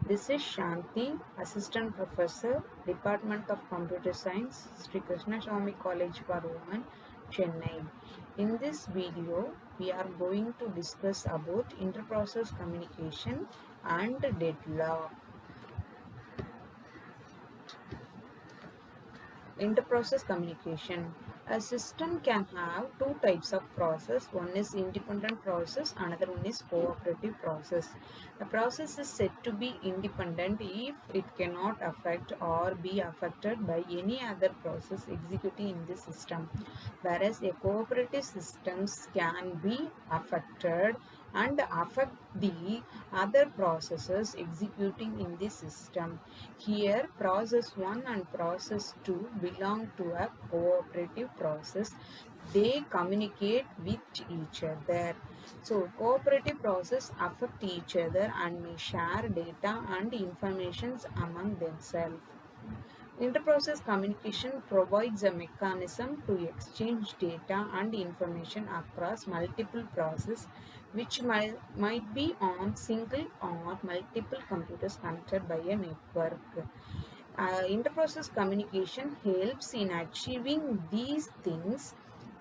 This is Shanthi, Assistant Professor, Department of Computer Science, Sri Krishna Swami College for Women, Chennai. In this video, we are going to discuss about interprocess communication and deadlock. Interprocess communication. A system can have two types of process. One is independent process, another one is cooperative process. A process is said to be independent if it cannot affect or be affected by any other process executing in the system, whereas a cooperative systems can be affected and affect the other processes executing in the system. Here, process 1 and process 2 belong to a cooperative process. They communicate with each other. So, cooperative process affect each other and may share data and information among themselves. Interprocess communication provides a mechanism to exchange data and information across multiple processes, which might be on single or multiple computers connected by a network. Interprocess communication helps in achieving these things: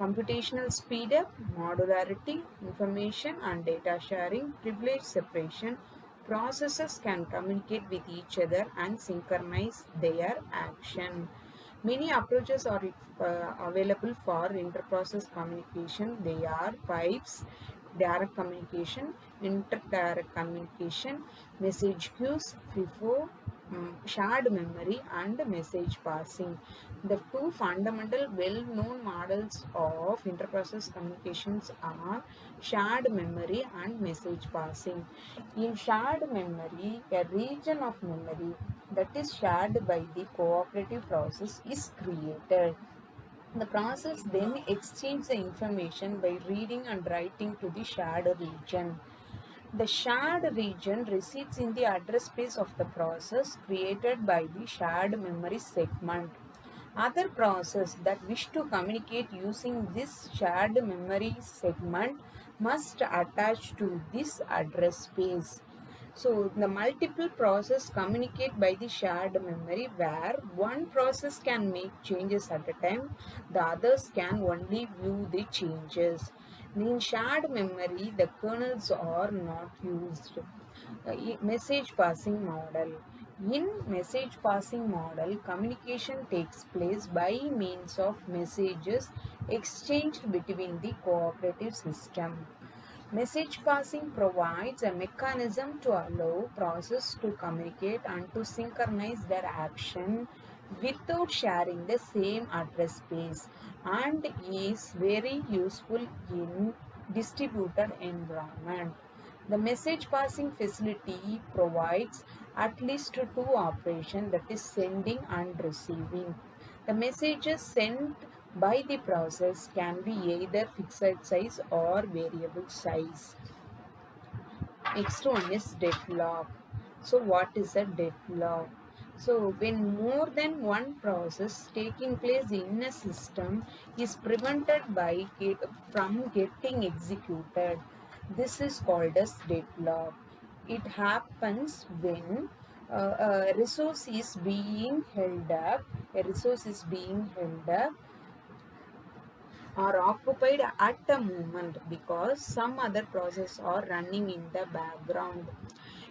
computational speed up, modularity, information and data sharing, privilege separation. Processes can communicate with each other and synchronize their action. Many approaches are available for interprocess communication. They are pipes, direct communication, inter-direct communication, message queues, FIFO, shared memory and message passing. The two fundamental well-known models of interprocess communications are shared memory and message passing. In shared memory, a region of memory that is shared by the cooperative process is created. The process then exchanges the information by reading and writing to the shared region. The shared region resides in the address space of the process created by the shared memory segment. Other processes that wish to communicate using this shared memory segment must attach to this address space. So the multiple processes communicate by the shared memory, where one process can make changes at a time, the others can only view the changes. In shared memory, the kernels are not used. Message passing model. In message passing model, communication takes place by means of messages exchanged between the cooperative system. Message passing provides a mechanism to allow process to communicate and to synchronize their action without sharing the same address space, and is very useful in distributed environment. The message passing facility provides at least two operations, that is sending and receiving. The messages sent by the process can be either fixed size or variable size. Next one is deadlock. So what is a deadlock? So when more than one process taking place in a system is prevented from getting executed, this is called as deadlock. It happens when a resource is being held up, are occupied at the moment because some other process are running in the background.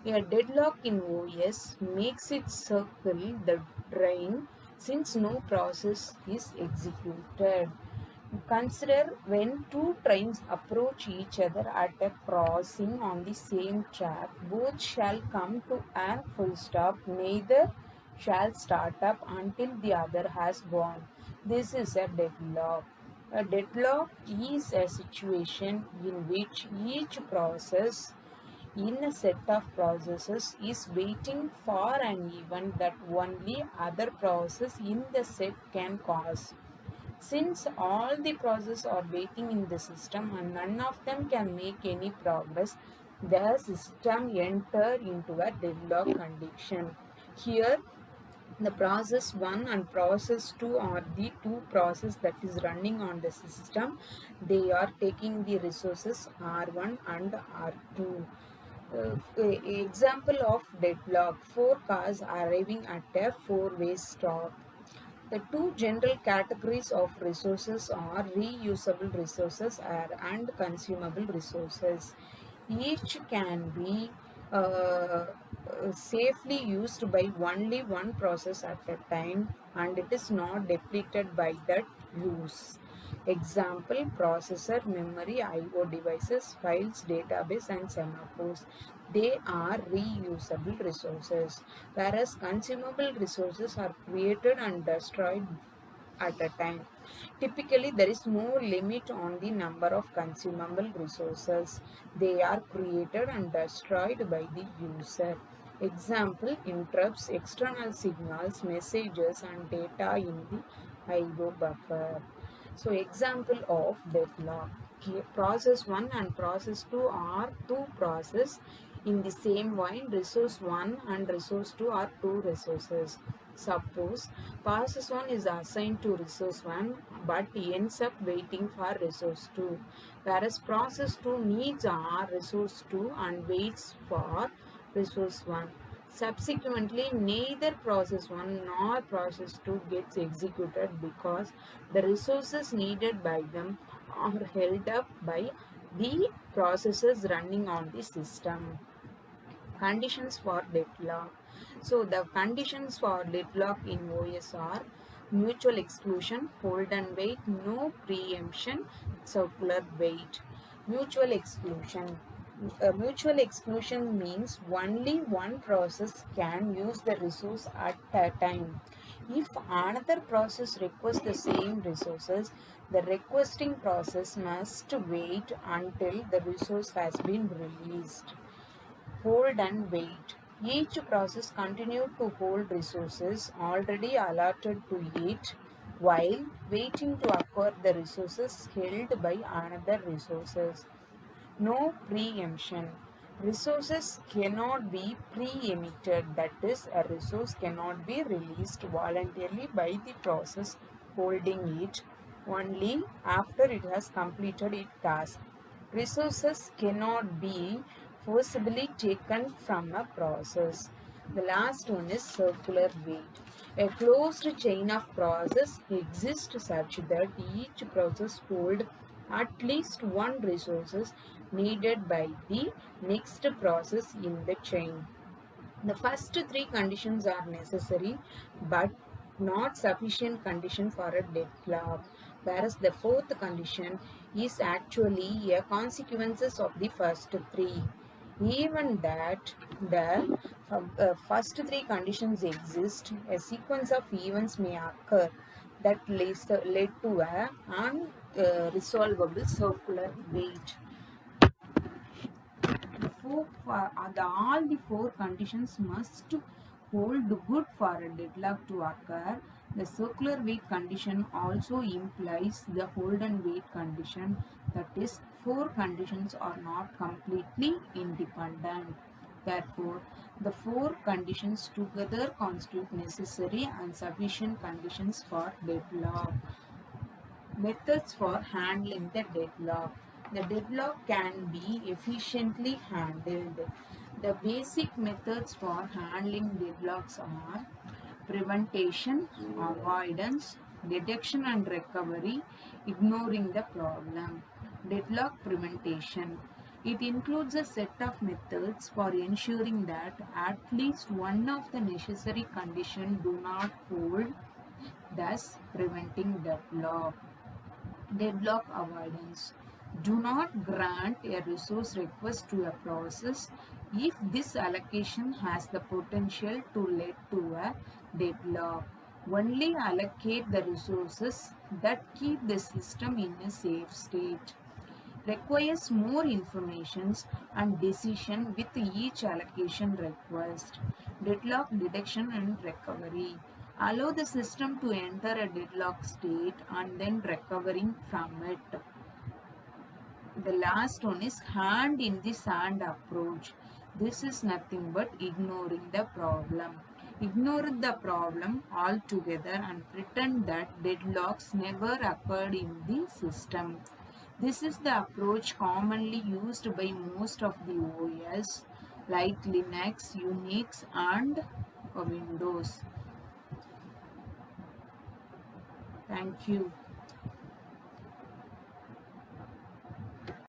A deadlock in OS makes it circle the drain since no process is executed. Consider when two trains approach each other at a crossing on the same track, both shall come to a full stop, neither shall start up until the other has gone. This is a deadlock. A deadlock is a situation in which each process in a set of processes is waiting for an event that only other process in the set can cause. Since all the processes are waiting in the system and none of them can make any progress, the system enter into a deadlock condition. Here, the process 1 and process 2 are the two processes that is running on the system. They are taking the resources R1 and R2. Example of deadlock: four cars arriving at a four-way stop. The two general categories of resources are reusable resources and consumable resources. Each can be safely used by only one process at a time, and it is not depleted by that use. Example: processor, memory, I/O devices, files, database, and semaphores. They are reusable resources, whereas consumable resources are created and destroyed at a time. Typically, there is no limit on the number of consumable resources. They are created and destroyed by the user. Example: interrupts, external signals, messages, and data in the I/O buffer. So, example of deadlock: process 1 and process 2 are two processes in the same while resource 1 and resource 2 are two resources. Suppose process 1 is assigned to resource 1 but ends up waiting for resource 2, whereas process 2 needs our resource 2 and waits for resource 1. Subsequently, neither process 1 nor process 2 gets executed because the resources needed by them are held up by the processes running on the system. Conditions for deadlock. So the conditions for deadlock in OS are mutual exclusion, hold and wait, no preemption, circular wait. Mutual exclusion. Mutual exclusion means only one process can use the resource at a time. If another process requests the same resources, the requesting process must wait until the resource has been released. Hold and wait. Each process continues to hold resources already allotted to it while waiting to acquire the resources held by another resources. No preemption. Resources cannot be pre-emitted, that is, a resource cannot be released voluntarily by the process holding it only after it has completed its task. Resources cannot be forcibly taken from a process. The last one is circular wait. A closed chain of process exists such that each process holds at least one resources needed by the next process in the chain. The first three conditions are necessary but not sufficient condition for a deadlock, whereas the fourth condition is actually a consequences of the first three. Even that the first three conditions exist, a sequence of events may occur that led to a unresolvable circular wait. All the four conditions must hold good for a deadlock to occur. The circular wait condition also implies the hold and wait condition, that is, four conditions are not completely independent. Therefore, the four conditions together constitute necessary and sufficient conditions for deadlock. Methods for handling the deadlock. The deadlock can be efficiently handled. The basic methods for handling deadlocks are prevention, avoidance, detection and recovery, ignoring the problem. Deadlock prevention. It includes a set of methods for ensuring that at least one of the necessary conditions do not hold, thus preventing deadlock. Deadlock avoidance. Do not grant a resource request to a process if this allocation has the potential to lead to a deadlock. Only allocate the resources that keep the system in a safe state. Requires more information and decision with each allocation request. Deadlock detection and recovery. Allow the system to enter a deadlock state and then recovering from it. The last one is hand in the sand approach. This is nothing but ignoring the problem. Ignore the problem altogether and pretend that deadlocks never occurred in the system. This is the approach commonly used by most of the OS. like Linux, Unix, and Windows. Thank you.